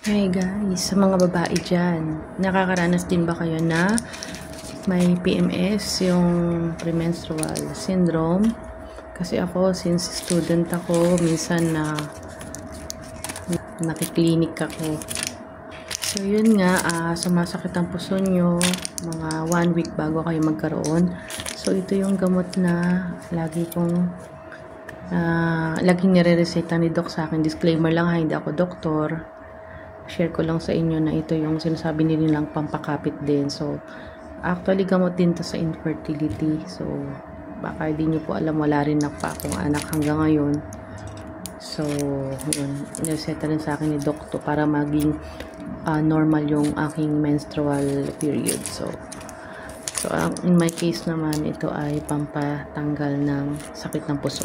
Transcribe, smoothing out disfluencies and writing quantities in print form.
Hey guys, sa mga babae dyan, nakakaranas din ba kayo na may PMS, yung premenstrual syndrome? Kasi ako, since student ako, minsan na nakiklinik ako. So yun nga, sumasakit ang puso nyo, mga 1 week bago kayo magkaroon. So ito yung gamot na laging nire-reseta ni doc sa akin. Disclaimer lang ha, hindi ako doktor. Share ko lang sa inyo na ito yung sinasabi nilang pampakapit din. So, actually gamot din to sa infertility. So, baka hindi nyo po alam, wala rin pa akong anak hanggang ngayon. So, yun, iniseta rin sa akin ni doktor para maging normal yung aking menstrual period. So, in my case naman, ito ay pampatanggal ng sakit ng puso.